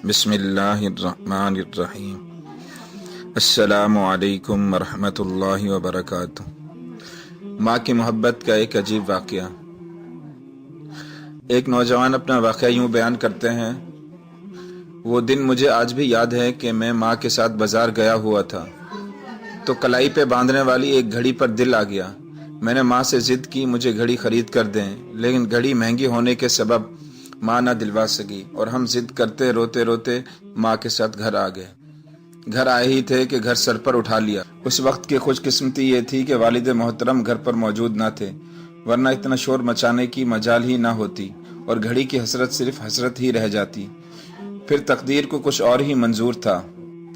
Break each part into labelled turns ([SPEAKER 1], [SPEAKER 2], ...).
[SPEAKER 1] बिस्मिल्लाहिर्रहमानिर्रहीम। अस्सलामु अलैकुम वरहमतुल्लाहि वबरकातुह। माँ की मोहब्बत का एक अजीब वाक़या। एक नौजवान अपना वाक़या यूँ बयान करते हैं, वो दिन मुझे आज भी याद है कि मैं माँ के साथ बाज़ार गया हुआ था तो कलाई पे बांधने वाली एक घड़ी पर दिल आ गया। मैंने माँ से ज़िद की मुझे घड़ी ख़रीद कर दें, लेकिन घड़ी महंगी होने के सबब माँ ना दिलवा सकी और हम ज़िद करते रोते रोते माँ के साथ घर आ गए। घर आए ही थे कि घर सर पर उठा लिया। उस वक्त की खुशकिस्मती ये थी कि वालिद मोहतरम घर पर मौजूद ना थे, वरना इतना शोर मचाने की मजाल ही ना होती और घड़ी की हसरत सिर्फ हसरत ही रह जाती। फिर तकदीर को कुछ और ही मंजूर था।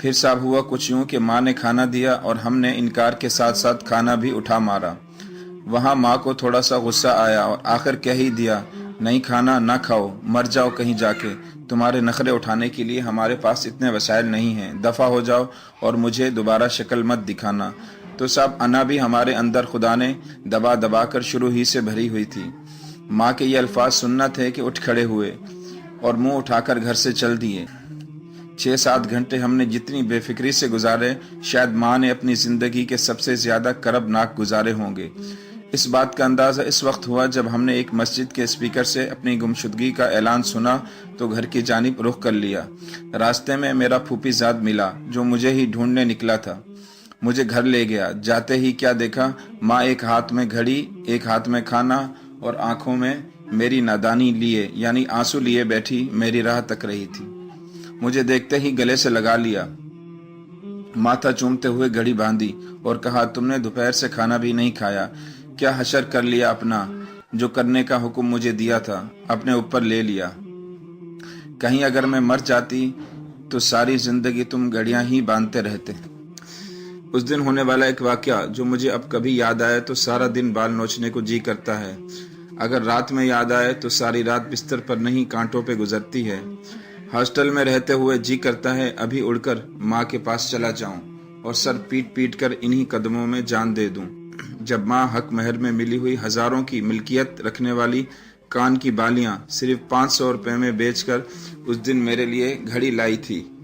[SPEAKER 1] फिर साहब हुआ कुछ यूं कि माँ ने खाना दिया और हमने इनकार के साथ साथ खाना भी उठा मारा। वहाँ माँ को थोड़ा सा गुस्सा आया और आखिर कह ही दिया, नहीं खाना ना खाओ, मर जाओ कहीं जाके, तुम्हारे नखरे उठाने के लिए हमारे पास इतने वसाइल नहीं हैं, दफ़ा हो जाओ और मुझे दोबारा शक्ल मत दिखाना। तो साहब अना भी हमारे अंदर खुदा ने दबा दबा कर शुरू ही से भरी हुई थी। माँ के ये अल्फाज सुनना थे कि उठ खड़े हुए और मुंह उठाकर घर से चल दिए। 6-7 घंटे हमने जितनी बेफिक्री से गुजारे, शायद माँ ने अपनी ज़िंदगी के सबसे ज़्यादा करबनाक गुजारे होंगे। इस बात का अंदाज़ा इस वक्त हुआ जब हमने एक मस्जिद के स्पीकर से अपनी गुमशुदगी का ऐलान सुना तो घर की जानिब रुख कर लिया। रास्ते में मेरा फूफीजाद मिला जो मुझे ही ढूंढने निकला था। मुझे घर ले गया। जाते ही क्या देखा, माँ एक हाथ में घड़ी, एक हाथ में खाना और आंखों में मेरी नादानी लिए यानी आंसू लिए बैठी मेरी राह तक रही थी। मुझे देखते ही गले से लगा लिया, माथा चूमते हुए घड़ी बांधी और कहा, तुमने दोपहर से खाना भी नहीं खाया, क्या हशर कर लिया अपना, जो करने का हुक्म मुझे दिया था अपने ऊपर ले लिया। कहीं अगर मैं मर जाती तो सारी जिंदगी तुम घड़ियां ही बांधते रहते। उस दिन होने वाला एक वाकया जो मुझे अब कभी याद आए तो सारा दिन बाल नोचने को जी करता है। अगर रात में याद आए तो सारी रात बिस्तर पर नहीं कांटों पे गुजरती है। हॉस्टल में रहते हुए जी करता है अभी उड़कर माँ के पास चला जाऊं और सर पीट पीट कर इन्हीं कदमों में जान दे दूं। जब माँ हक महर में मिली हुई हजारों की मिल्कियत रखने वाली कान की बालियां सिर्फ 500 रुपए में बेचकर उस दिन मेरे लिए घड़ी लाई थी।